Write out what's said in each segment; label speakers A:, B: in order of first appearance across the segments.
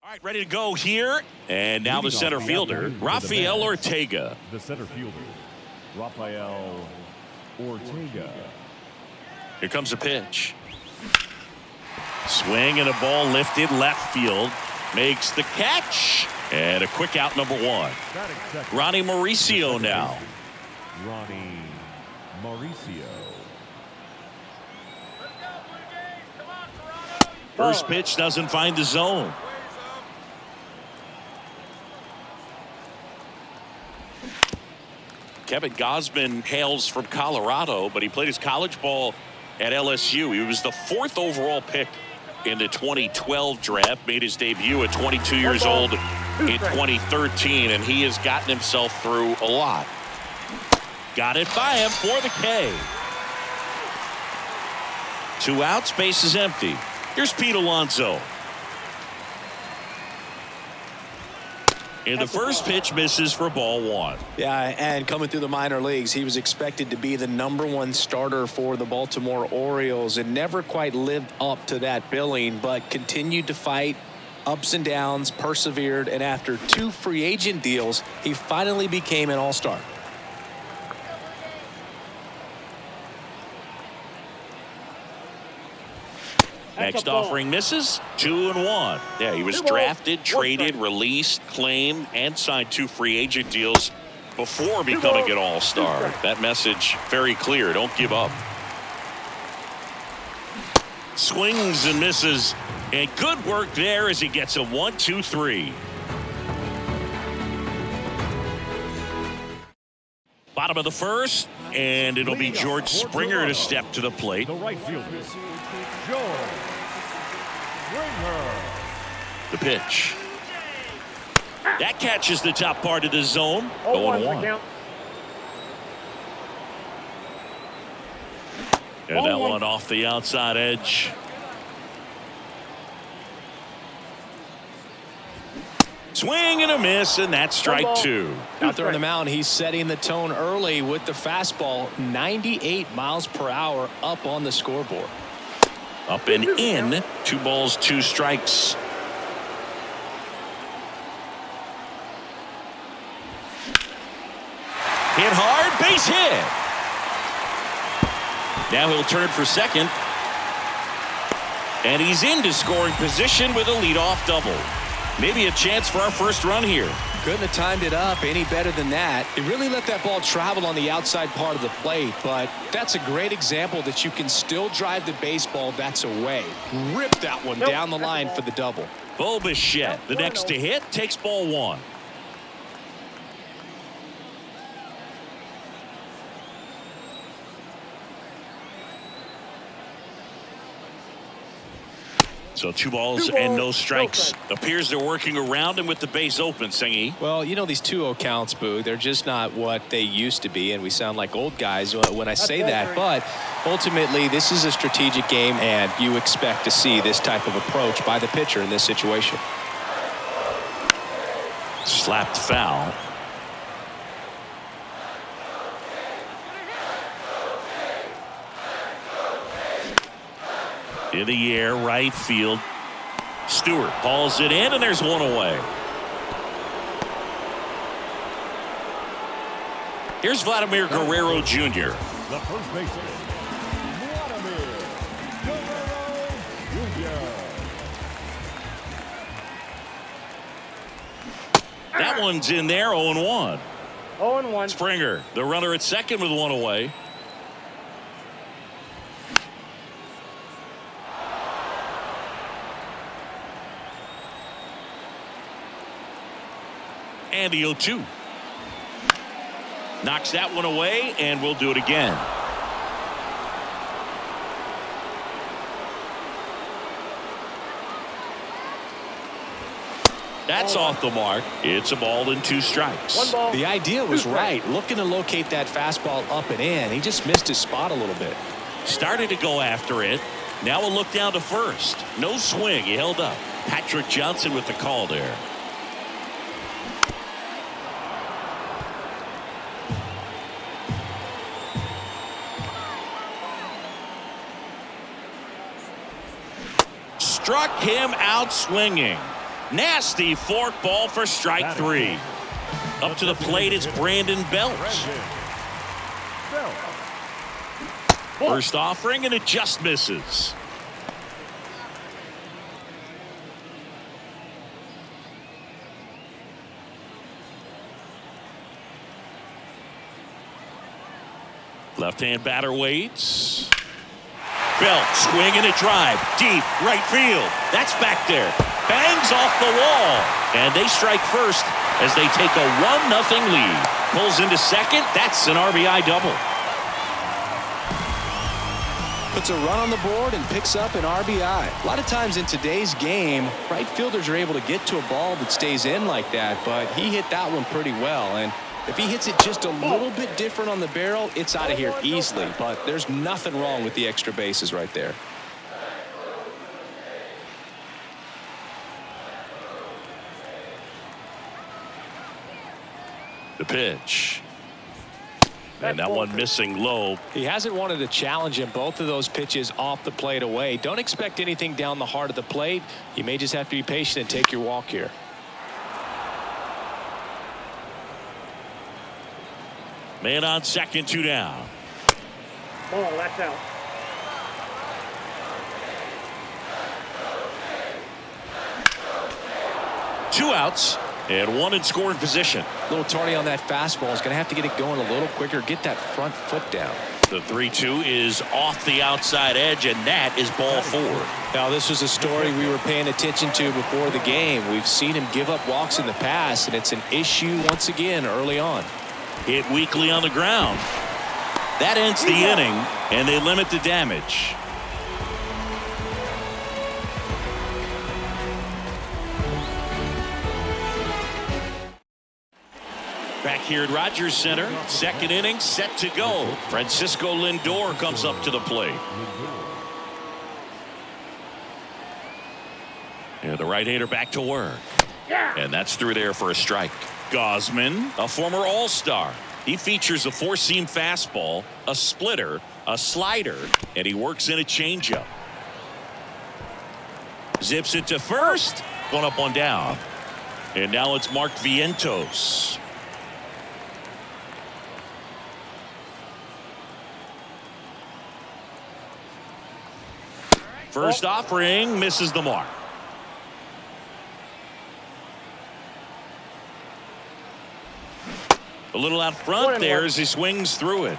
A: All right, ready to go here. And now the center fielder, Rafael Ortega.
B: The center fielder, Rafael Ortega.
A: Here comes a pitch. Swing and a ball lifted left field. Makes the catch. And a quick out, number one. Ronnie Mauricio now.
B: Ronnie Mauricio.
A: First pitch doesn't find the zone. Kevin Gausman hails from Colorado, but he played his college ball at LSU. He was the 4th overall pick in the 2012 draft, made his debut at 22 years old in 2013, and he has gotten himself through a lot. Got it by him for the K. 2 outs, base is empty. Here's Pete Alonso. And the first pitch misses for ball 1.
C: Yeah, and coming through the minor leagues, he was expected to be the #1 starter for the Baltimore Orioles and never quite lived up to that billing, but continued to fight ups and downs, persevered, and after 2 free agent deals, he finally became an all-star.
A: Next offering misses. 2-1. Yeah, he was drafted, traded, released, claimed, and signed 2 free agent deals before becoming an all-star. That message very clear. Don't give up. Swings and misses. And good work there as he gets a 1-2-3. Bottom of the first, and it'll be George Springer to step to the plate.
B: The right fielder, George Springer.
A: The pitch. That catches the top part of the zone. 0-1. And that one off the outside edge. Swing and a miss, and that's strike 2.
C: Out there on the mound, he's setting the tone early with the fastball. 98 miles per hour up on the scoreboard.
A: Up and in. 2 balls, 2 strikes. Hit hard, base hit. Now he'll turn for second. And he's into scoring position with a leadoff double. Maybe a chance for our first run here.
C: Couldn't have timed it up any better than that. He really let that ball travel on the outside part of the plate, but that's a great example that you can still drive the baseball that's away. Rip that one down the line for the double.
A: Bo Bichette, the next to hit, takes ball 1. So 2 balls and no strikes. Appears they're working around him with the base open, Singy.
C: Well, you know, these 2-0 counts, Boo, they're just not what they used to be, and we sound like old guys when I say that. But ultimately, this is a strategic game, and you expect to see this type of approach by the pitcher in this situation.
A: Slapped foul. In the air, right field. Stewart hauls it in, and there's 1 away. Here's Vladimir Guerrero Jr.
B: The first baseman, Vladimir Guerrero Jr.
A: That one's in there, 0-1.
D: 0-1.
A: Springer, the runner at second with 1 away. And the 0-2. Knocks that one away, and we'll do it again. That's off the mark. It's a ball and 2 strikes.
D: 1 ball.
C: The idea was right, looking to locate that fastball up and in. He just missed his spot a little bit.
A: Started to go after it. Now a look down to first. No swing. He held up. Patrick Johnson with the call there. Struck him out swinging. Nasty forkball for strike three. Up to the plate, it's Brandon Belt. First offering, and it just misses. Left-hand batter waits. Belt swinging a drive deep right field. That's back there. Bangs off the wall. And they strike first as they take a 1-0 lead. Pulls into second. That's an RBI double.
C: Puts a run on the board and picks up an RBI. A lot of times in today's game, right fielders are able to get to a ball that stays in like that, but he hit that one pretty well. And if he hits it just a little bit different on the barrel, it's out of here easily. But there's nothing wrong with the extra bases right there.
A: The pitch. And that one missing low.
C: He hasn't wanted a challenge in both of those pitches off the plate away. Don't expect anything down the heart of the plate. You may just have to be patient and take your walk here.
A: Man on second, 2 down.
D: Ball, that's out.
A: Two outs and one in scoring position.
C: A little tardy on that fastball. Is going to have to get it going a little quicker. Get that front foot down.
A: The 3-2 is off the outside edge, and that is ball 4.
C: Now, this was a story we were paying attention to before the game. We've seen him give up walks in the past, and it's an issue once again early on.
A: Hit weakly on the ground. That ends the inning, and they limit the damage. Back here at Rogers Center, second inning set to go. Francisco Lindor comes up to the plate. And the right-hander back to work. And that's through there for a strike. Gausman, a former All-Star. He features a four-seam fastball, a splitter, a slider, and he works in a changeup. Zips it to first. One up, one down. And now it's Mark Vientos. First offering misses the mark. A little out front there as he swings through it.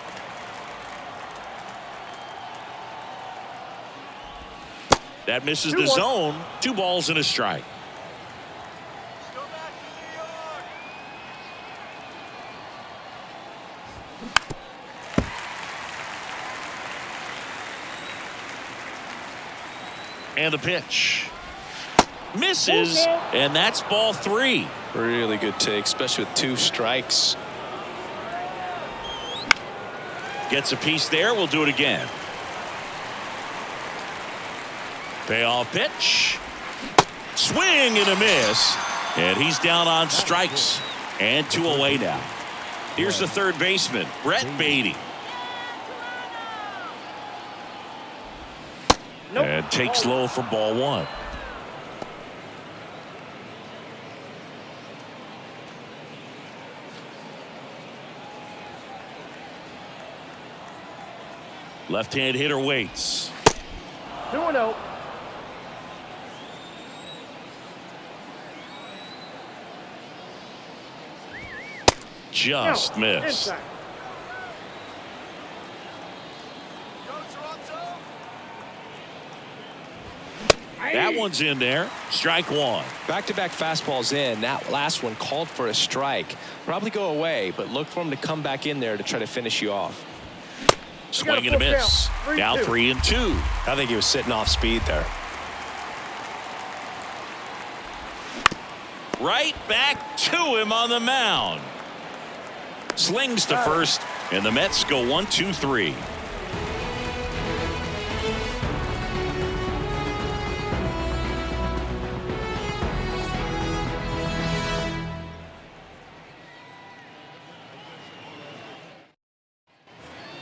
A: That misses the zone. 2 balls and a strike. And the pitch. Misses, and that's ball 3.
C: Really good take, especially with 2 strikes.
A: Gets a piece there. We'll do it again. Payoff pitch. Swing and a miss. And he's down on strikes. And 2 away now. Here's the third baseman, Brett Beatty. And takes low for ball 1. Left-hand hitter waits.
D: 2-0.
A: Just missed. That one's in there. Strike 1.
C: Back-to-back fastballs in. That last one called for a strike. Probably go away, but look for him to come back in there to try to finish you off.
A: Swing and a miss. Now 3-2.
C: I think he was sitting off speed there.
A: Right back to him on the mound. Slings to first, and the Mets go 1-2-3.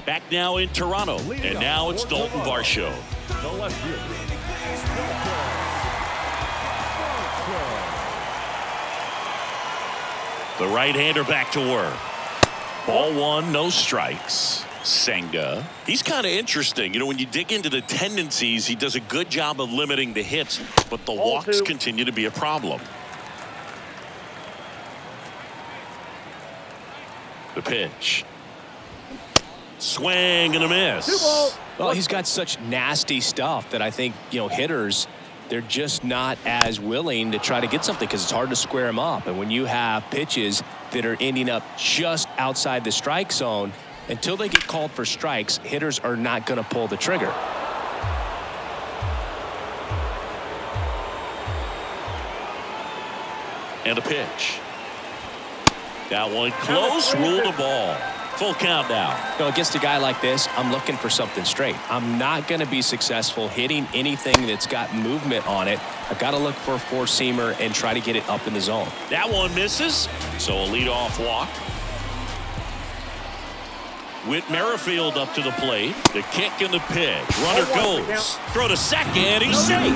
A: Back now in Toronto, and now it's Dalton Varsho.
B: The left fielder,
A: The right-hander back to work. Ball one, no strikes. Senga. He's kind of interesting. You know, when you dig into the tendencies, he does a good job of limiting the hits, but the walks continue to be a problem. The pitch. Swing and a miss.
C: Well, he's got such nasty stuff that I think, you know, hitters, they're just not as willing to try to get something because it's hard to square him up. And when you have pitches that are ending up just outside the strike zone, until they get called for strikes, hitters are not going to pull the trigger.
A: And a pitch. That one close, ruled the ball. Full count now.
C: You know, against a guy like this, I'm looking for something straight. I'm not going to be successful hitting anything that's got movement on it. I've got to look for a four-seamer and try to get it up in the zone.
A: That one misses, so a leadoff walk. Whit Merrifield up to the plate. The kick and the pitch. Runner goes. Throw to second. He's safe.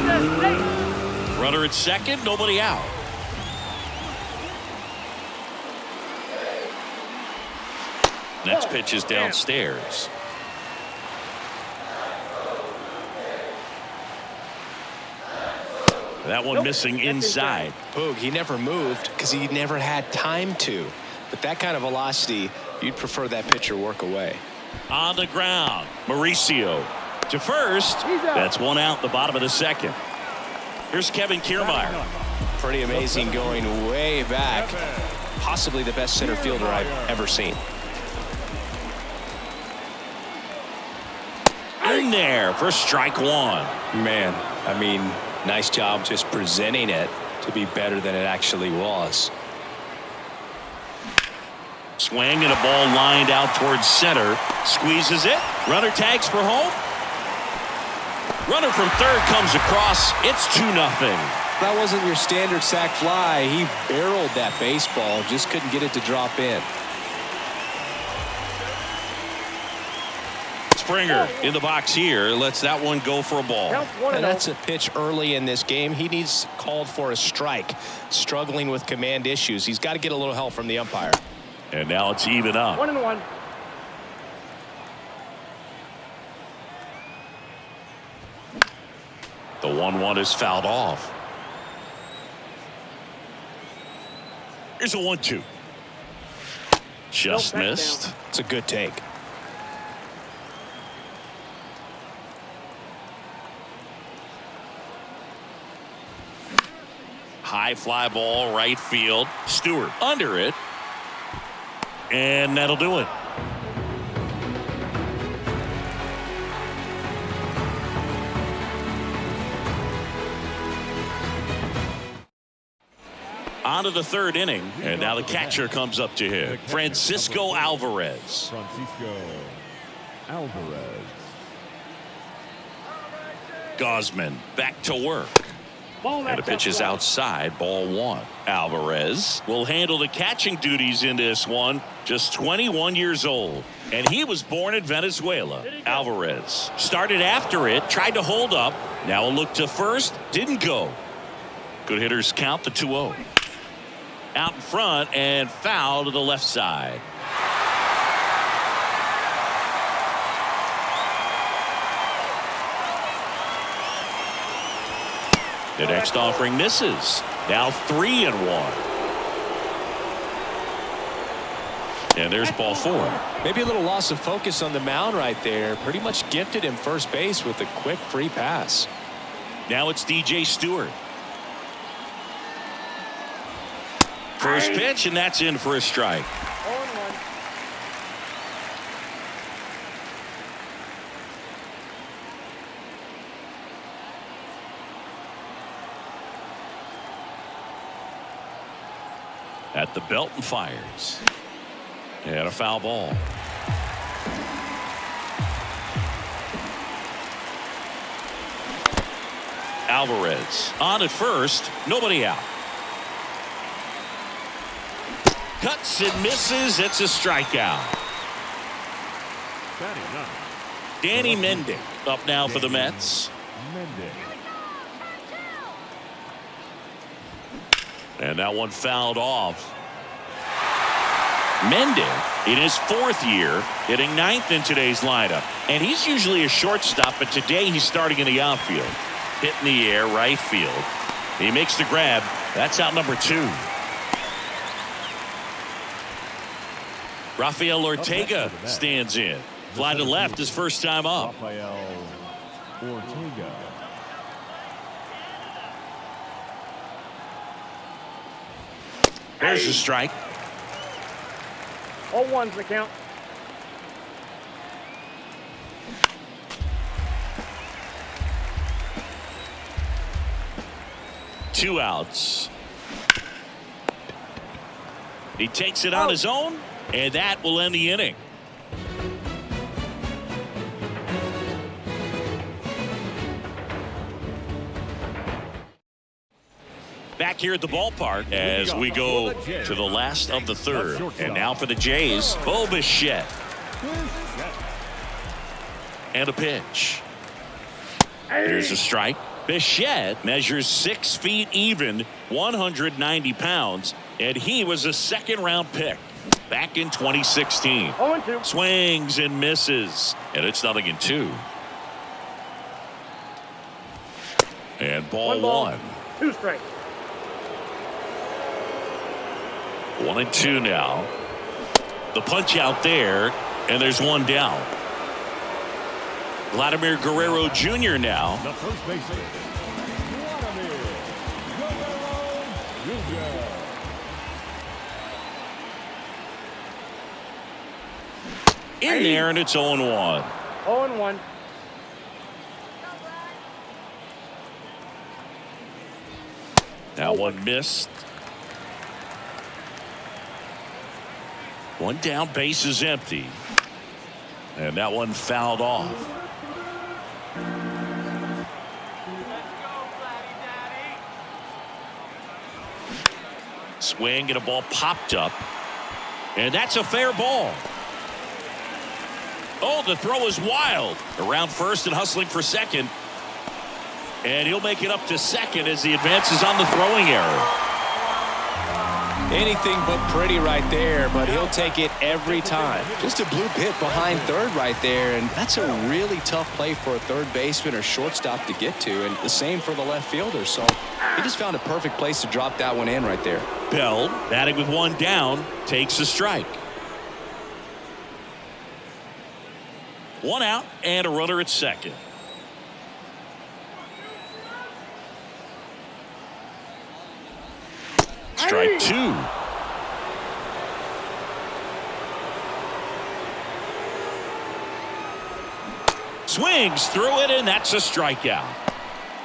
A: Runner at second. Nobody out. Next pitch is downstairs. That one missing inside.
C: Boog, he never moved because he never had time to. But that kind of velocity, you'd prefer that pitcher work away.
A: On the ground, Mauricio to first. That's one out, the bottom of the second. Here's Kevin Kiermaier.
C: Pretty amazing, going way back. Possibly the best center fielder I've ever seen.
A: In there for strike one.
C: Man, I mean, nice job just presenting it to be better than it actually was.
A: Swing and a ball lined out towards center. Squeezes it. Runner tags for home. Runner from third comes across. It's 2-0.
C: That wasn't your standard sac fly. He barreled that baseball, just couldn't get it to drop in.
A: Springer in the box here lets that one go for a ball.
C: And that's a pitch early in this game. He needs called for a strike. Struggling with command issues. He's got to get a little help from the umpire.
A: And now it's even up.
D: 1-1.
A: The 1-1 is fouled off. Here's a 1-2. Just missed.
C: It's a good take.
A: High fly ball, right field. Stewart under it. And that'll do it. On to the third inning, and now the catcher comes up to him. Francisco Alvarez.
B: Francisco Alvarez.
A: Gausman back to work. And the pitch is outside, ball one. Alvarez will handle the catching duties in this one. Just 21 years old. And he was born in Venezuela. Alvarez started after it, tried to hold up. Now a look to first, didn't go. Good hitters count the 2-0. Out in front and foul to the left side. The next offering misses. Now 3-1. And there's ball four.
C: Maybe a little loss of focus on the mound right there. Pretty much gifted him first base with a quick free pass.
A: Now it's DJ Stewart. First pitch, and that's in for a strike.
D: 0-1.
A: At the belt and fires. And a foul ball. Alvarez on at first, nobody out. Cuts and misses. It's a strikeout. Danny Mendick up now for the Mets. And that one fouled off. Mendon in his 4th year, hitting 9th in today's lineup. And he's usually a shortstop, but today he's starting in the outfield. Hit in the air, right field. He makes the grab. That's out number 2. Rafael Ortega stands in. Fly to left his first time up.
B: Rafael Ortega.
A: There's a strike.
D: All ones the count.
A: Two outs. He takes it on his own, and that will end the inning. Back here at the ballpark as we go to the last of the 3rd. And now for the Jays, Bo Bichette. And a pitch. Here's a strike. Bichette measures 6 feet even, 190 pounds, and he was a 2nd-round pick back in 2016.
D: 0-2.
A: Swings and misses, and it's 0-2. And ball 1.
D: 2 strikes.
A: 1-2 now. The punch out there, and there's 1 down. Vladimir Guerrero Jr. now.
B: The first baseman, Vladimir Guerrero Jr.
A: In there, and it's 0-1.
D: 0-1.
A: That one missed. 1 down, base is empty. And that one fouled off. Swing and a ball popped up. And that's a fair ball. Oh, the throw is wild. Around first and hustling for second. And he'll make it up to second as he advances on the throwing error.
C: Anything but pretty right there, but he'll take it every time. Just a bloop hit behind third right there, and that's a really tough play for a third baseman or shortstop to get to, and the same for the left fielder. So he just found a perfect place to drop that one in right there.
A: Bell, batting with 1 down, takes a strike. 1 out and a runner at second. Strike 2. Swings through it, and that's a strikeout.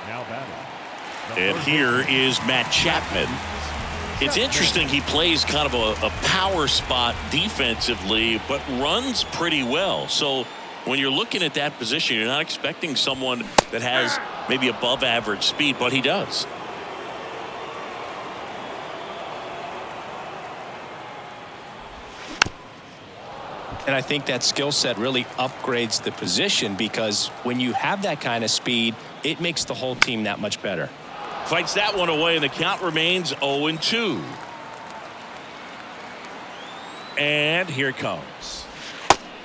B: Now batting.
A: And here is Matt Chapman. It's interesting, he plays kind of a power spot defensively, but runs pretty well. So when you're looking at that position, you're not expecting someone that has maybe above average speed, but he does.
C: And I think that skill set really upgrades the position, because when you have that kind of speed, it makes the whole team that much better.
A: Fights that one away, and the count remains 0-2. And here it comes.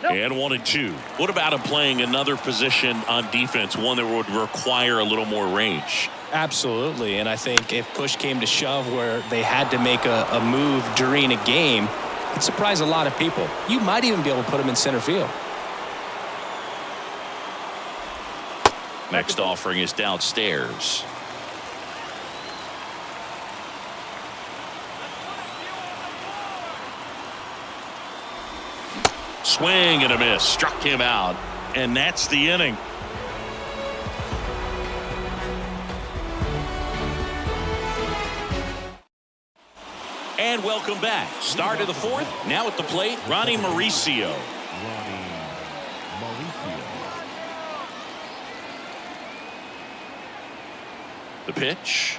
D: Nope.
A: And 1-2. What about him playing another position on defense, one that would require a little more range?
C: Absolutely. And I think if push came to shove where they had to make a move during a game, it'd surprise a lot of people. You might even be able to put him in center field.
A: Next offering is downstairs. Swing and a miss. Struck him out. And that's the inning. And welcome back. Start of the 4th. Now at the plate, Ronnie Mauricio. The pitch.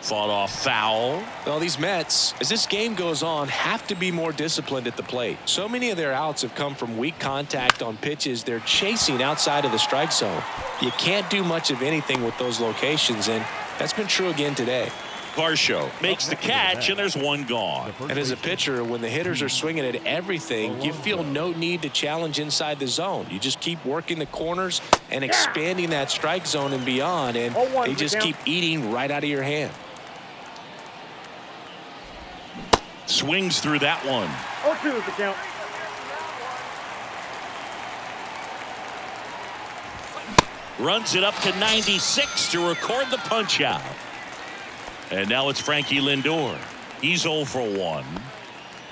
A: Fought off foul.
C: Well, these Mets, as this game goes on, have to be more disciplined at the plate. So many of their outs have come from weak contact on pitches they're chasing outside of the strike zone. You can't do much of anything with those locations, and that's been true again today.
A: Varsho makes the catch, and there's one gone.
C: And as a pitcher, when the hitters are swinging at everything, you feel no need to challenge inside the zone. You just keep working the corners and expanding that strike zone and beyond, and they just keep eating right out of your hand.
A: Swings through that one.
D: 0-2 is the count.
A: Runs it up to 96 to record the punch out. And now it's Frankie Lindor. He's 0 for 1.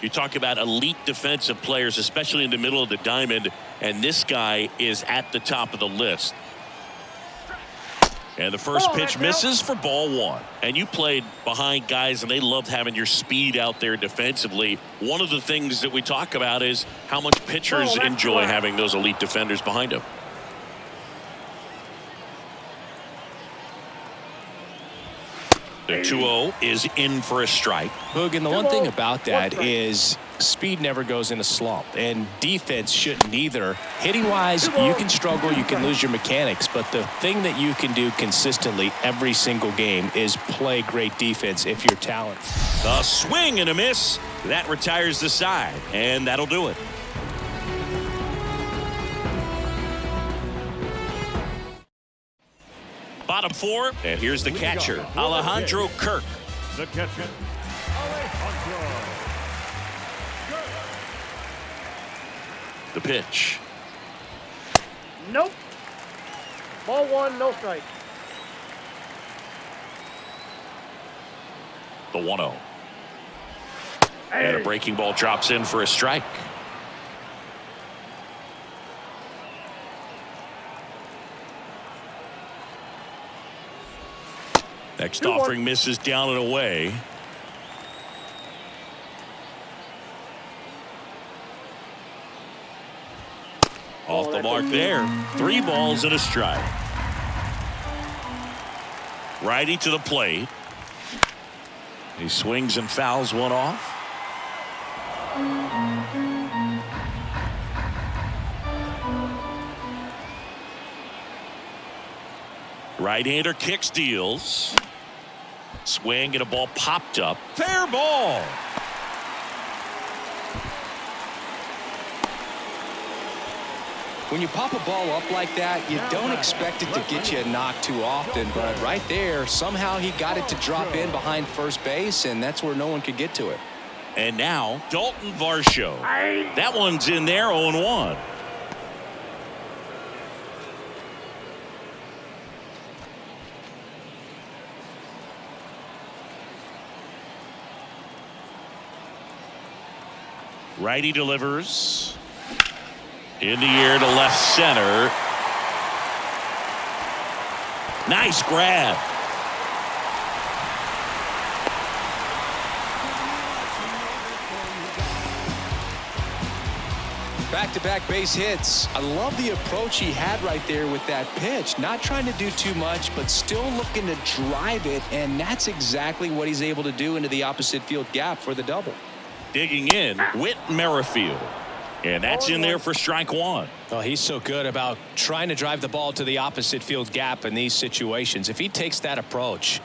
A: You talk about elite defensive players, especially in the middle of the diamond, and this guy is at the top of the list. And the first pitch misses for ball 1. And you played behind guys, and they loved having your speed out there defensively. One of the things that we talk about is how much pitchers enjoy having those elite defenders behind them. The 2-0 is in for a strike.
C: Boog, and the one thing about that is speed never goes in a slump, and defense shouldn't either. Hitting-wise, you can struggle, you can lose your mechanics, but the thing that you can do consistently every single game is play great defense if you're talented.
A: A swing and a miss. That retires the side, and that'll do it. Bottom 4, and here's the catcher, Alejandro Kirk.
B: The catcher, Alejandro.
A: The pitch.
D: Nope. Ball 1, no strike.
A: The 1-0. And a breaking ball drops in for a strike. Next offering misses down and away. Off the mark there. 3 balls and a strike. Righty to the plate. He swings and fouls one off. Right-hander kicks, deals. Swing and a ball popped up. Fair ball.
C: When you pop a ball up like that, you don't expect it to get you a knock too often, but right there, somehow he got it to drop in behind first base, and that's where no one could get to it.
A: And now, Dalton Varsho. That one's in there, 0-1. Righty delivers. In the air to left center. Nice grab.
C: Back-to-back base hits. I love the approach he had right there with that pitch. Not trying to do too much, but still looking to drive it, and that's exactly what he's able to do into the opposite field gap for the double.
A: Digging in, Whit Merrifield. And that's in there for strike 1.
C: Oh, he's so good about trying to drive the ball to the opposite field gap in these situations. If he takes that approach,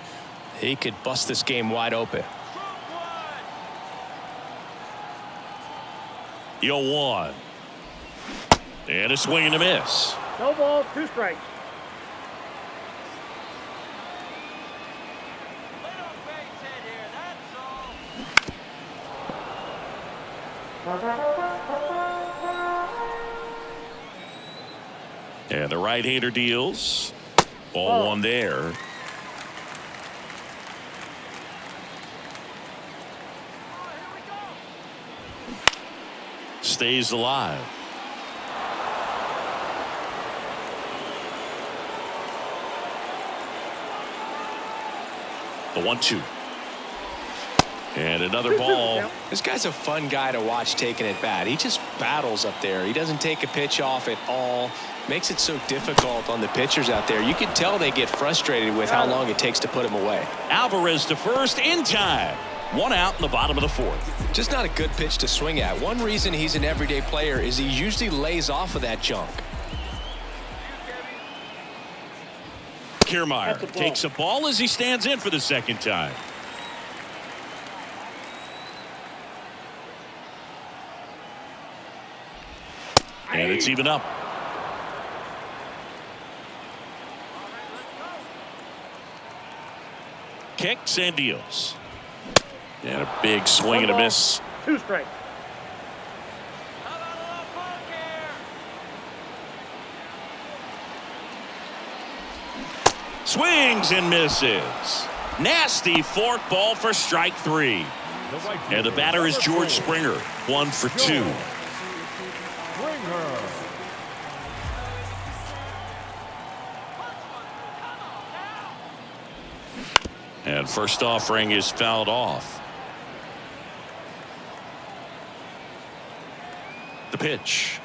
C: he could bust this game wide open.
A: 0-1. And a swing and a miss.
D: No ball, 2 strikes.
A: And the right-hander deals. Ball 1 there. Stays alive. The 1-2. And another ball.
C: This guy's a fun guy to watch taking at bat. He just battles up there. He doesn't take a pitch off at all. Makes it so difficult on the pitchers out there. You can tell they get frustrated with how long it takes to put him away.
A: Alvarez to first in time. 1 out in the bottom of the 4th.
C: Just not a good pitch to swing at. One reason he's an everyday player is he usually lays off of that junk.
A: Kiermaier takes a ball as he stands in for the second time. And it's even up. Kicks and deals. And a big swing and a miss.
D: 2 strikes.
A: Swings and misses. Nasty fork ball for strike 3. And the batter is George Springer. 1 for 2. And first offering is fouled off. The pitch.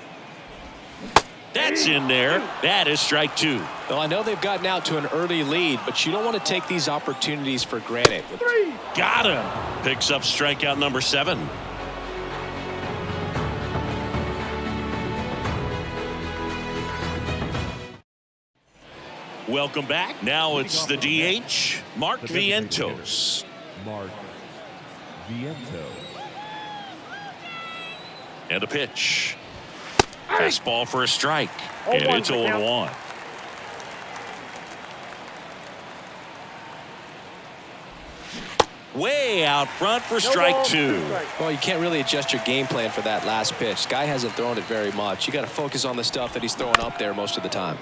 A: That's in there. That is strike 2.
C: Well, I know they've gotten out to an early lead, but you don't want to take these opportunities for granted.
D: 3.
A: Got him. Picks up strikeout number 7. Welcome back. Now it's the DH, Mark Vientos.
B: Mark Vientos.
A: And a pitch. Fastball for a strike. And
D: 0-1
A: it's
D: the count.
A: 0-1. Way out front for strike
D: ball,
A: 2.
D: strikes.
C: Well, you can't really adjust your game plan for that last pitch. Guy hasn't thrown it very much. You got to focus on the stuff that he's throwing up there most of the time.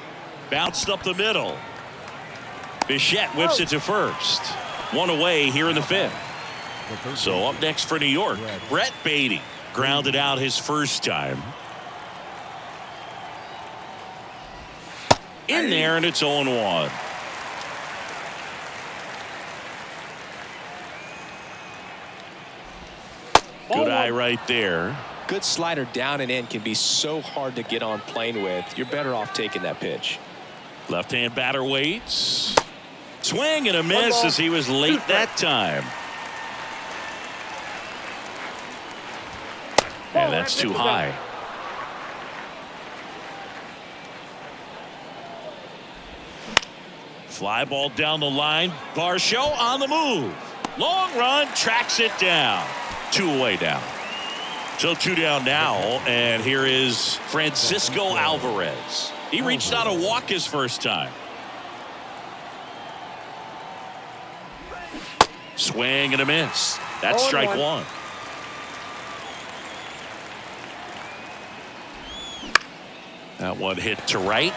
A: Bounced up the middle. Bichette whips it to first. 1 away here in the 5th. So up next for New York, Brett Beatty grounded out his first time. In there, and it's 0-1. Good eye right there.
C: Good slider down and in can be so hard to get on plane with. You're better off taking that pitch.
A: Left-hand batter waits. Swing and a miss as he was late that time. And that's too high. Fly ball down the line. Varsho on the move. Long run, tracks it down. 2 away down. So 2 down now, and here is Francisco Alvarez. He reached out a walk his first time. Swing and a miss. That's strike 1. That one hit to right.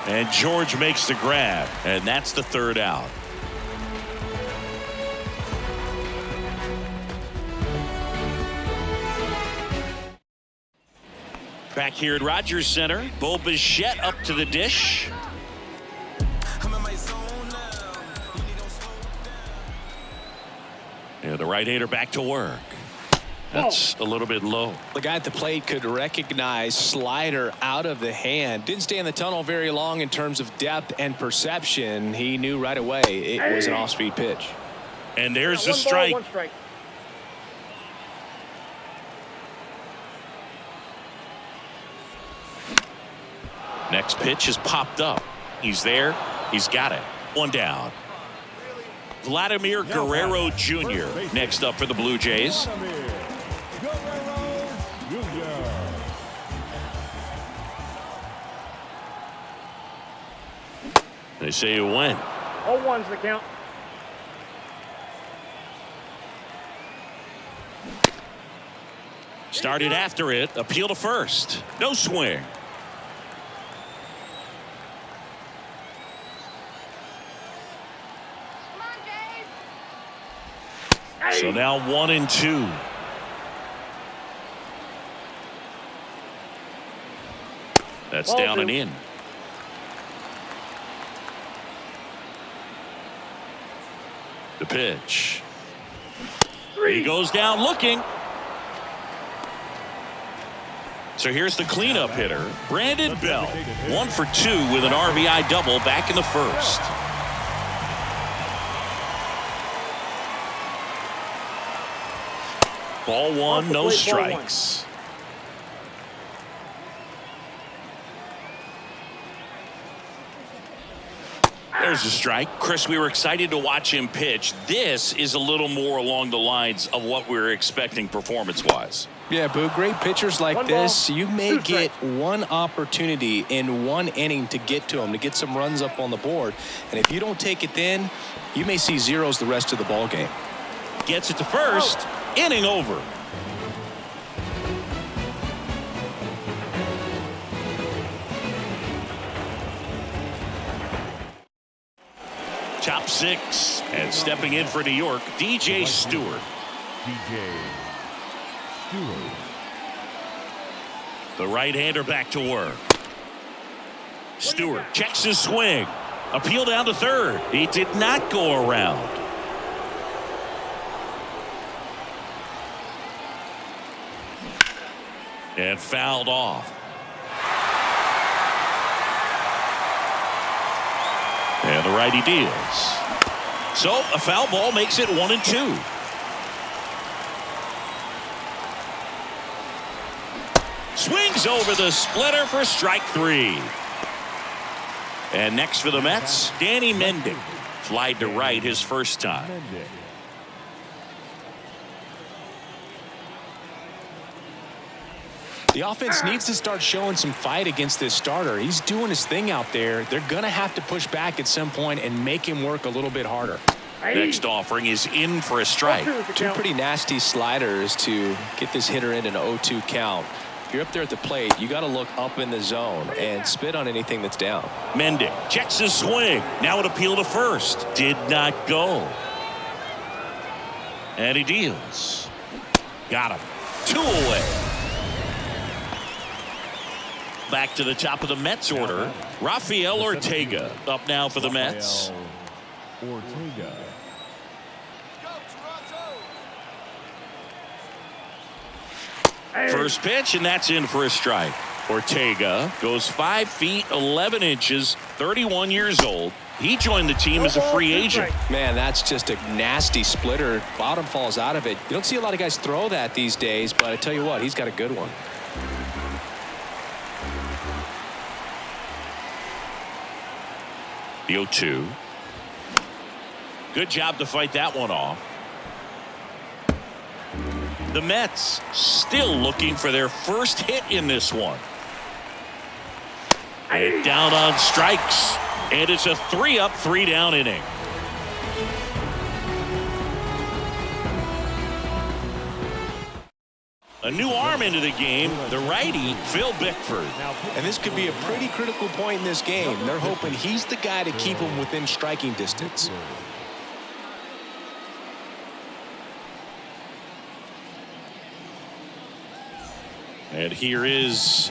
A: And George makes the grab, and that's the 3rd out. Back here at Rogers Center, Bo Bichette up to the dish. And the right-hander back to work. That's a little bit low.
C: The guy at the plate could recognize slider out of the hand. Didn't stay in the tunnel very long in terms of depth and perception. He knew right away it was an off-speed pitch.
A: And there's the
D: 1 ball,
A: strike.
D: 1 strike.
A: Next pitch is popped up. He's there. He's got it. 1 down. Vladimir Guerrero Jr. next up for the Blue Jays. They say you win.
D: 0-1's the count.
A: Started after it. Appeal to first. No swing. So now 1-2. That's down and in. The pitch. He goes down looking. So here's the cleanup hitter, Brandon Bell. 1 for 2 with an RBI double back in the 1st. Ball 1, no strikes. There's a strike. Chris, we were excited to watch him pitch. This is a little more along the lines of what we were expecting performance-wise.
C: Yeah, Boo, great pitchers like
D: One ball,
C: this, you may
D: 2
C: get
D: strikes.
C: one opportunity in one inning to get to them, to get some runs up on the board. And if you don't take it then, you may see zeros the rest of the ball game.
A: Gets it to first. Inning over. Top 6. And stepping in for New York, DJ Stewart.
B: DJ Stewart.
A: The right-hander back to work. Stewart checks his swing. Appeal down to third. He did not go around. And fouled off. And the righty deals. So a foul ball makes it 1-2. Swings over the splitter for strike 3. And next for the Mets, Danny Mendick. Flied to right his first time.
B: Mendick.
C: The offense needs to start showing some fight against this starter. He's doing his thing out there. They're going to have to push back at some point and make him work a little bit harder.
A: Next offering is in for a strike.
D: 0-2 is the
C: Two
D: count.
C: pretty nasty sliders to get this hitter in an 0-2 count. If you're up there at the plate, you got to look up in the zone and spit on anything that's down.
A: Mendick checks his swing. Now an appeal to first. Did not go. And he deals. Got him. 2 away. Back to the top of the Mets order. Rafael Ortega up now for the Mets.
B: Rafael Ortega.
A: First pitch, and that's in for a strike. Ortega goes 5 feet 11 inches, 31 years old. He joined the team as a free agent.
C: Man, that's just a nasty splitter. Bottom falls out of it. You don't see a lot of guys throw that these days, but I tell you what, he's got a good one.
A: The 0-2. Good job to fight that one off. The Mets still looking for their first hit in this one. And down on strikes. And it's a 3-up, 3-down inning. A new arm into the game, the righty, Phil Bickford.
C: And this could be a pretty critical point in this game. They're hoping he's the guy to keep them within striking distance.
A: And here is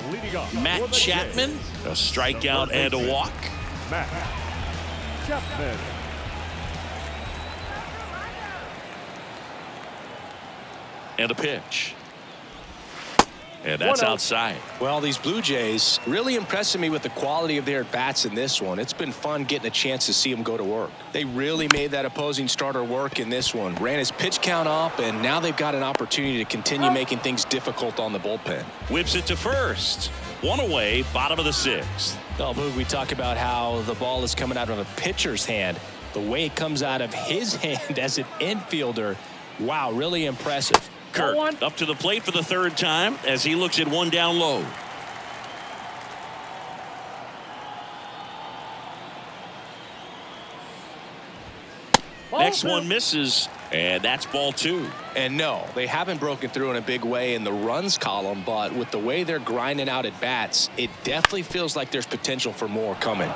A: Matt Chapman, a strikeout and a walk.
B: Matt Chapman.
A: And a pitch. And that's
D: 1-0.
A: outside.
C: Well, these Blue Jays really impressing me with the quality of their bats in this one. It's been fun getting a chance to see them go to work. They really made that opposing starter work in this one. Ran his pitch count up, and now they've got an opportunity to continue making things difficult on the bullpen.
A: Whips it to first. 1 away, bottom of the 6th.
C: Oh, Boog, we talk about how the ball is coming out of a pitcher's hand. The way it comes out of his hand as an infielder, wow, really impressive.
A: Kirk up to the plate for the 3rd time as he looks at 1 down low. Next one misses, and that's ball 2.
C: And no, they haven't broken through in a big way in the runs column, but with the way they're grinding out at bats, it definitely feels like there's potential for more coming.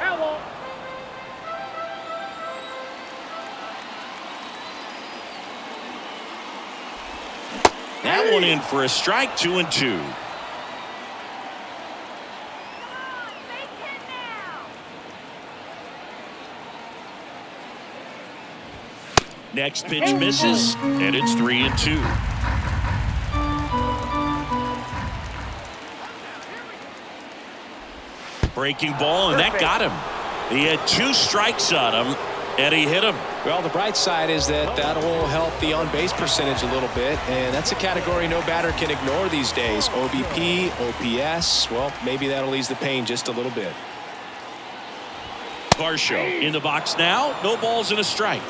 A: That one in for a strike, 2-2. Next pitch misses, and it's 3-2. Breaking ball, and that got him. He had 2 strikes on him, and he hit him.
C: Well, the bright side is that will help the on-base percentage a little bit, and that's a category no batter can ignore these days. OBP, OPS, well, maybe that'll ease the pain just a little bit.
A: Varsho in the box now. No balls and a strike.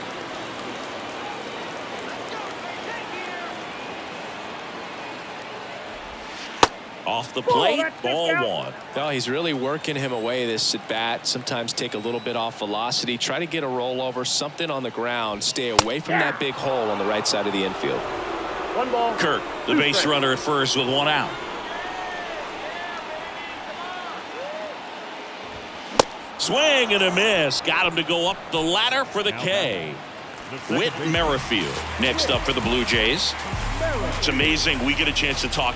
A: Off the plate,
D: that's
A: ball
D: out.
A: one.
C: No, he's really working him away this at bat. Sometimes take a little bit off velocity. Try to get a rollover, something on the ground. Stay away from that big hole on the right side of the infield.
D: 1 ball.
A: Kirk, the
D: 2
A: base
D: strikes.
A: runner at first with 1 out. Swing and a miss. Got him to go up the ladder for the K. Whit Merrifield next up for the Blue Jays. It's amazing. We get a chance to talk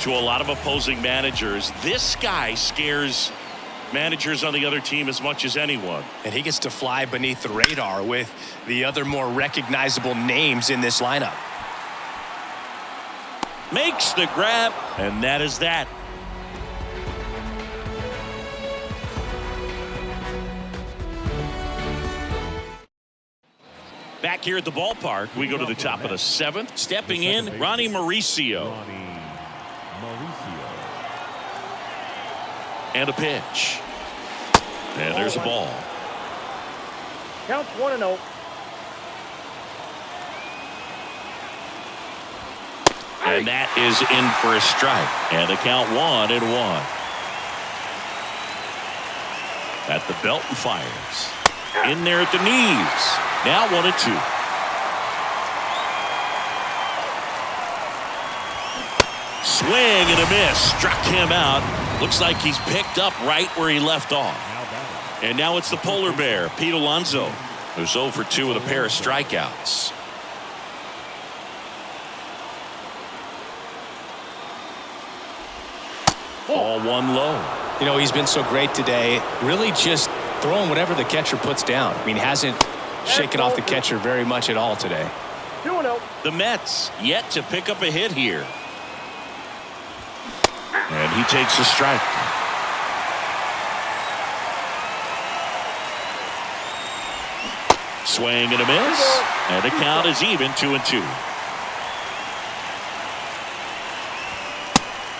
A: to a lot of opposing managers. This guy scares managers on the other team as much as anyone.
C: And he gets to fly beneath the radar with the other more recognizable names in this lineup.
A: Makes the grab, and that is that. Back here at the ballpark, we go to the top of the 7th. Stepping in, Ronnie Mauricio. And a pitch. And there's a ball.
D: Counts 1-0.
A: And that is in for a strike. And the count 1-1. At the belt and fires. In there at the knees. Now 1-2. Swing and a miss. Struck him out. Looks like he's picked up right where he left off. And now it's the polar bear, Pete Alonso, who's 0 for 2 with a pair of strikeouts. Ball 1 low.
C: You know, he's been so great today. Really just throwing whatever the catcher puts down. I mean, hasn't shaken off the catcher very much at all today.
D: 2-0.
A: The Mets yet to pick up a hit here. And he takes a strike. Swing and a miss. And the count is even 2-2.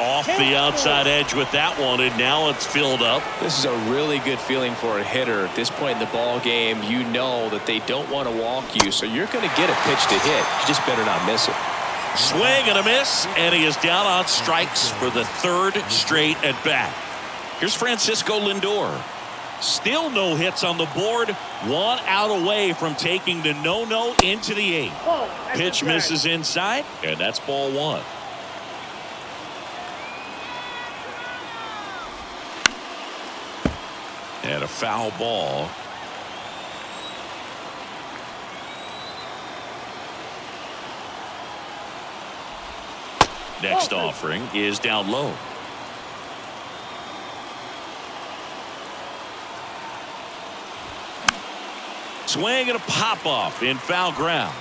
A: Off the outside edge with that one, and now it's filled up.
C: This is a really good feeling for a hitter at this point in the ball game. You know that they don't want to walk you, so you're going to get a pitch to hit. You just better not miss it.
A: Swing and a miss, and he is down on strikes for the 3rd straight at bat. Here's Francisco Lindor. Still no hits on the board. 1 out away from taking the no-no into the 8th.
D: Oh, that's
A: Pitch
D: a drag.
A: misses inside, and that's ball 1. And a foul ball. Next offering is down low. Swing and a pop-off in foul ground.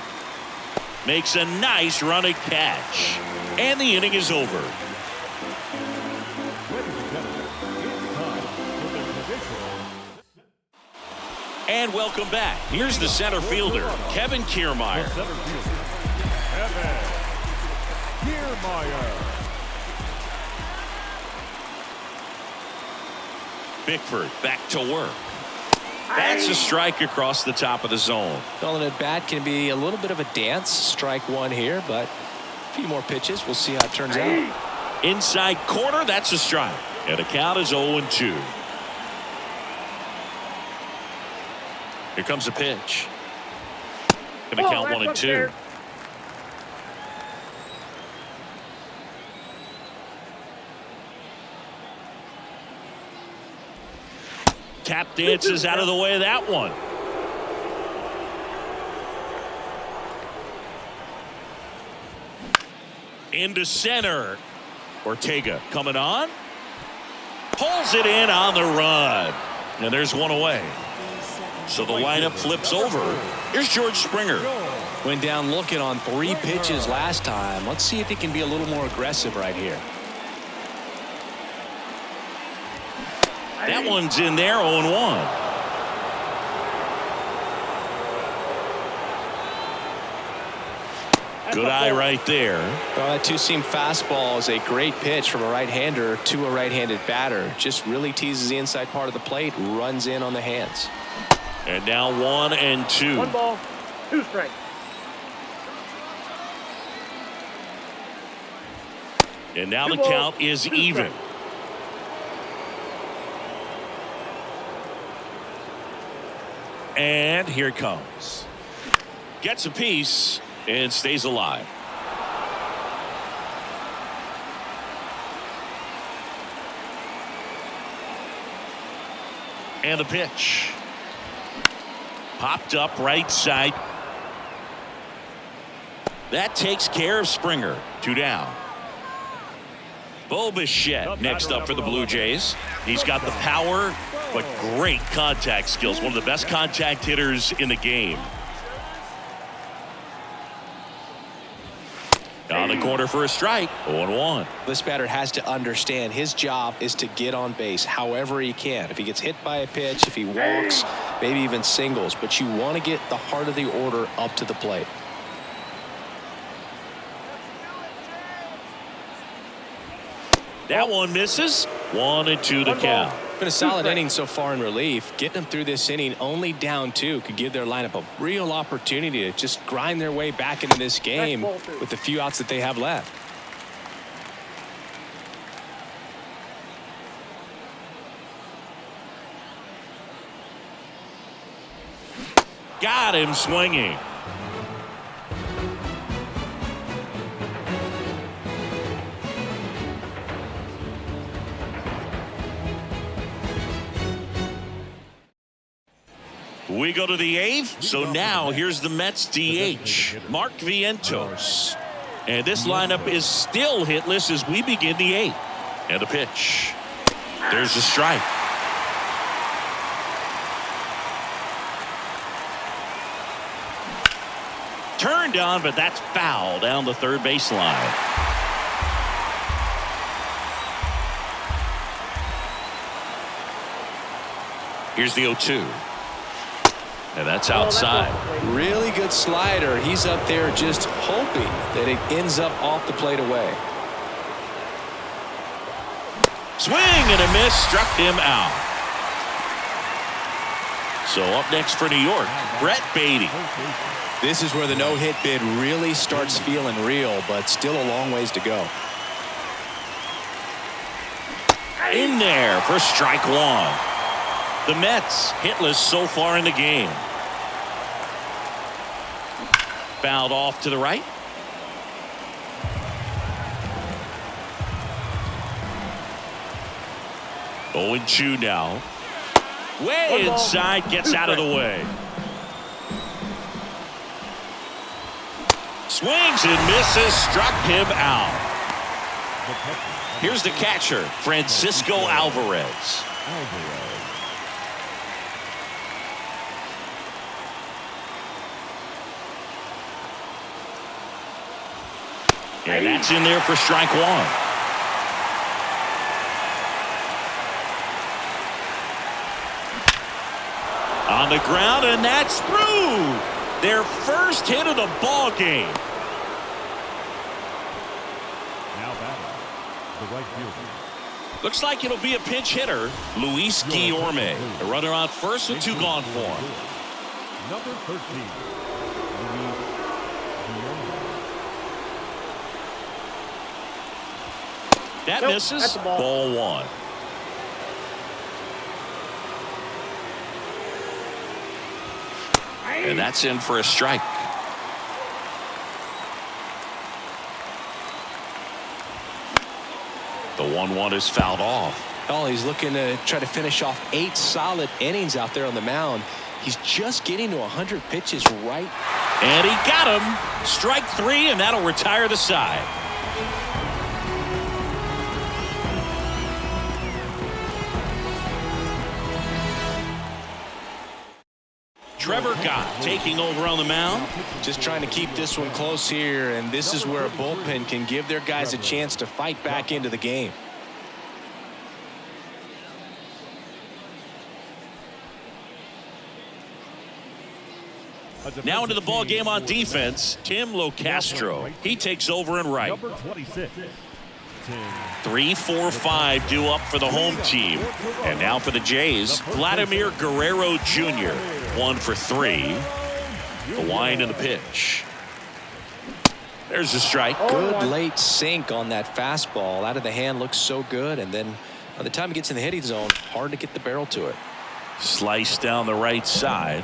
A: Makes a nice running catch. And the inning is over. And welcome back. Here's the center fielder, Kevin Kiermaier.
B: Center fielder, Kevin Kiermaier.
A: Bickford back to work. That's a strike across the top of the zone.
C: Well, an at bat can be a little bit of a dance. Strike 1 here, but a few more pitches. We'll see how it turns out.
A: Inside corner, that's a strike. And the count is 0-2. Here comes a pitch. Going to count 1-2. Tap dances out of the way of that one. Into center. Ortega coming on. Pulls it in on the run. And there's one away. So the lineup flips over. Here's George Springer.
C: Went down looking on 3 pitches last time. Let's see if he can be a little more aggressive right here.
A: That one's in there, 0-1. Good eye right there.
C: Well, that 2-seam fastball is a great pitch from a right-hander to a right-handed batter. Just really teases the inside part of the plate, runs in on the hands.
A: And now 1-2.
D: 1 ball, 2 strikes.
A: And now the
D: 2 balls,
A: count is
D: 2
A: even.
D: strikes.
A: And here it comes. Gets a piece and stays alive. And the pitch. Popped up right side. That takes care of Springer. 2 down. Bo Bichette next up for the Blue Jays. He's got the power, but great contact skills. One of the best contact hitters in the game. On the corner for a strike. 0-1.
C: This batter has to understand his job is to get on base however he can. If he gets hit by a pitch, if he walks, maybe even singles, but you want to get the heart of the order up to the plate.
A: That one misses. 1-2 the count.
C: Been a solid inning so far in relief. Getting them through this inning only down 2 could give their lineup a real opportunity to just grind their way back into this game with the few outs that they have left.
A: Got him swinging. We go to the 8th. So now here's the Mets DH, Mark Vientos. And this lineup is still hitless as we begin the 8th. And the pitch. There's the strike. Turned on, but that's foul down the third baseline. Here's the 0-2. And that's outside.
C: Really good slider. He's up there just hoping that it ends up off the plate away.
A: Swing and a miss, struck him out. So up next for New York, Brett Beatty.
C: This is where the no-hit bid really starts feeling real, but still a long ways to go.
A: In there for strike 1. The Mets hitless so far in the game. Fouled off to the right. Oh, 0-2 now. Way inside, gets out of the way. Swings and misses, struck him out. Here's the catcher, Francisco Alvarez. And that's in there for strike 1. On the ground, and that's through. Their first hit of the ball game.
B: Now batting, the right fielder.
A: Looks like it'll be a pinch hitter, Luis Guillorme. A runner on first with 2 gone for him.
B: Number 13, Luis Guillorme.
A: That
D: Nope,
A: misses.
D: that's a ball.
A: Ball 1. And that's in for a strike. The 1-1 is fouled off.
C: Oh, he's looking to try to finish off 8 solid innings out there on the mound. He's just getting to 100 pitches right.
A: And he got him. Strike 3, and that'll retire the side. Trevor Gott taking over on the mound.
C: Just trying to keep this one close here, and this is where a bullpen can give their guys a chance to fight back into the game.
A: Now into the ball game on defense, Tim Locastro. He takes over in right.
B: Number 26,
A: 3-4-5 due up for the home team. And now for the Jays, Vladimir Guerrero Jr. 1 for 3. The wind and the pitch. There's a strike.
C: Good late sink on that fastball. Out of the hand, looks so good, and then by the time it gets in the hitting zone, hard to get the barrel to it.
A: Slice down the right side.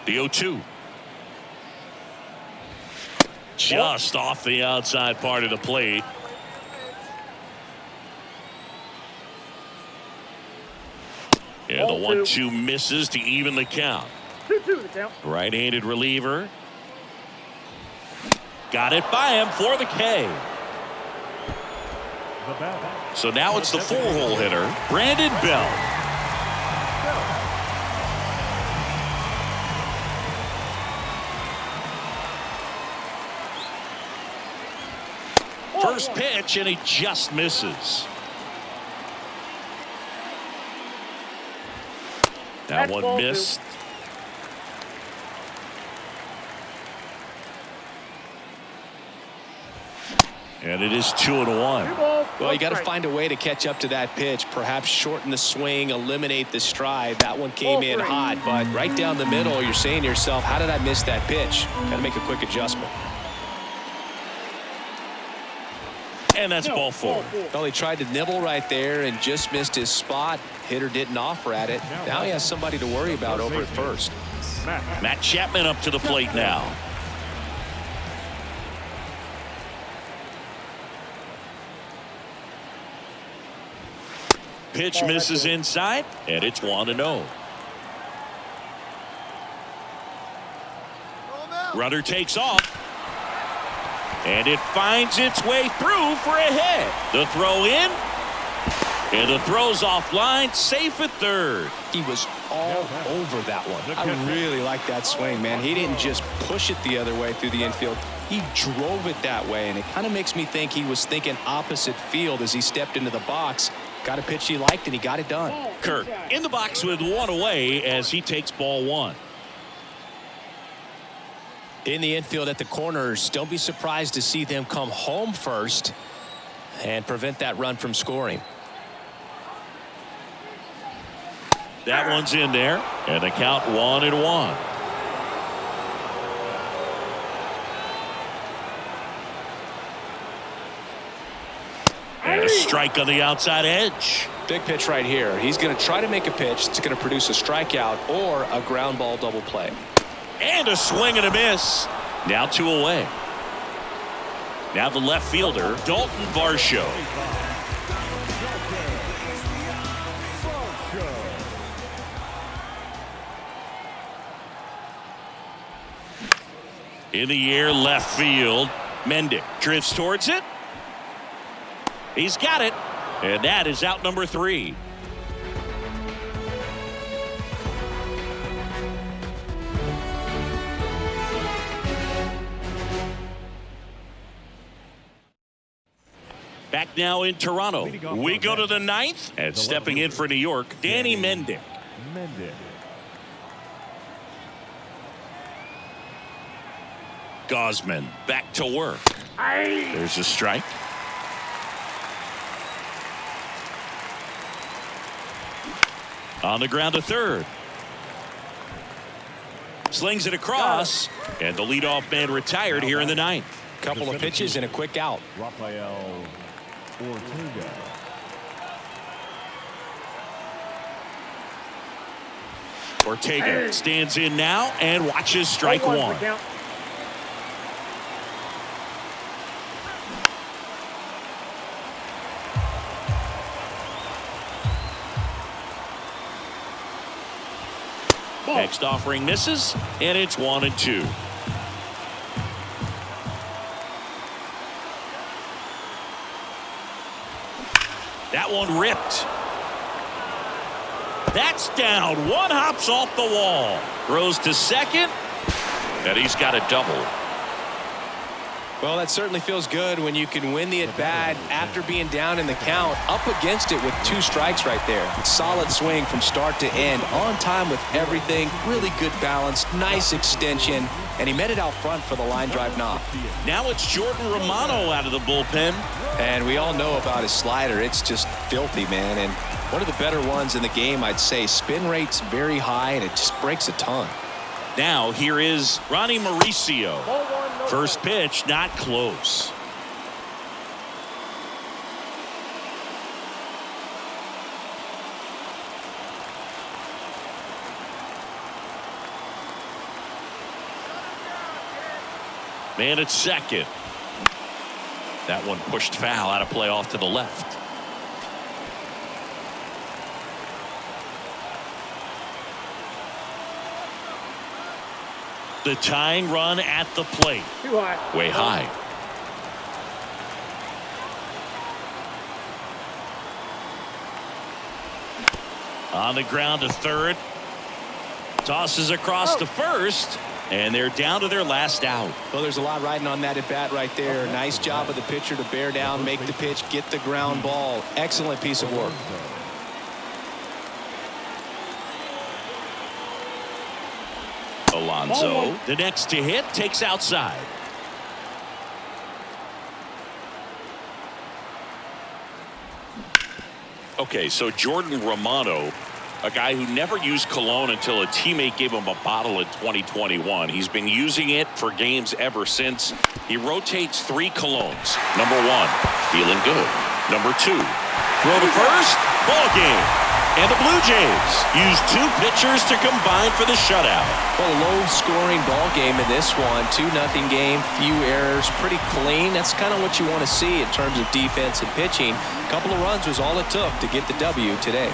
A: The 0-2. Just off the outside part of the plate. And the 1-2 misses to even the count.
D: 2-2 the count.
A: Right-handed reliever. Got it by him for the K.
B: The batter.
A: So now it's the 4-hole hitter, Brandon Bell. First pitch, and he just misses. That one missed. And it is 2-1.
C: Well, you got to find a way to catch up to that pitch. Perhaps shorten the swing, eliminate the stride. That one came in hot, but right down the middle, you're saying to yourself, how did I miss that pitch? Got to make a quick adjustment.
A: And that's ball four.
C: Well, he tried to nibble right there and just missed his spot. Hitter didn't offer at it. Now he has somebody to worry about over at first.
A: Matt Chapman up to the plate now. Pitch misses inside, and it's 1-0. Runner takes off. And it finds its way through for a hit. The throw in. And the throw's offline, safe at third.
C: He was all over that one. I really like that swing, man. He didn't just push it the other way through the infield. He drove it that way, and it kind of makes me think he was thinking opposite field as he stepped into the box. Got a pitch he liked, and he got it done.
A: Kirk in the box with one away as he takes ball one.
C: In the infield at the corners, don't be surprised to see them come home first and prevent that run from scoring.
A: That one's in there, and the count 1-1. And a strike on the outside edge.
C: Big pitch right here. He's going to try to make a pitch that's going to produce a strikeout or a ground ball double play.
A: And a swing and a miss. Now 2 away. Now the left fielder, Dalton Varsho. In the air, left field. Mendick drifts towards it. He's got it. And that is out number 3. Back now in Toronto. We go to the 9th, and stepping in for New York, Danny Mendick. Gosman back to work. There's a strike. On the ground to third. Slings it across, and the leadoff man retired here in the 9th.
C: Couple of pitches and a quick out.
B: Rafael Ortega.
A: Ortega stands in now and watches strike one. Next offering misses, and it's 1-2. That one ripped. That's down. One hops off the wall. Throws to second, and he's got a double.
C: Well, that certainly feels good when you can win the at-bat after being down in the count, up against it with 2 strikes right there. Solid swing from start to end, on time with everything, really good balance, nice extension, and he met it out front for the line drive knock.
A: Now it's Jordan Romano out of the bullpen.
C: And we all know about his slider. It's just filthy, man, and one of the better ones in the game, I'd say. Spin rate's very high, and it just breaks a ton.
A: Now here is Ronnie Mauricio.
D: Ball one, no
A: First pitch, not close. Man at second. That one pushed foul, out of play off to the left. The tying run at the plate.
D: Too high.
A: Way high. On the ground to third. Tosses across to first. And they're down to their last out.
C: Well, there's a lot riding on that at bat right there. Nice job of the pitcher to bear down, make the pitch, get the ground ball. Excellent piece of work.
A: Alonso, the next to hit, takes outside. Okay, so Jordan Romano, a guy who never used cologne until a teammate gave him a bottle in 2021. He's been using it for games ever since. He rotates 3 colognes. Number 1, feeling good. Number 2, throw to first, ball game. And the Blue Jays use 2 pitchers to combine for the shutout.
C: Well, low-scoring ball game in this one. 2-0 game, few errors, pretty clean. That's kind of what you want to see in terms of defense and pitching. A couple of runs was all it took to get the W today.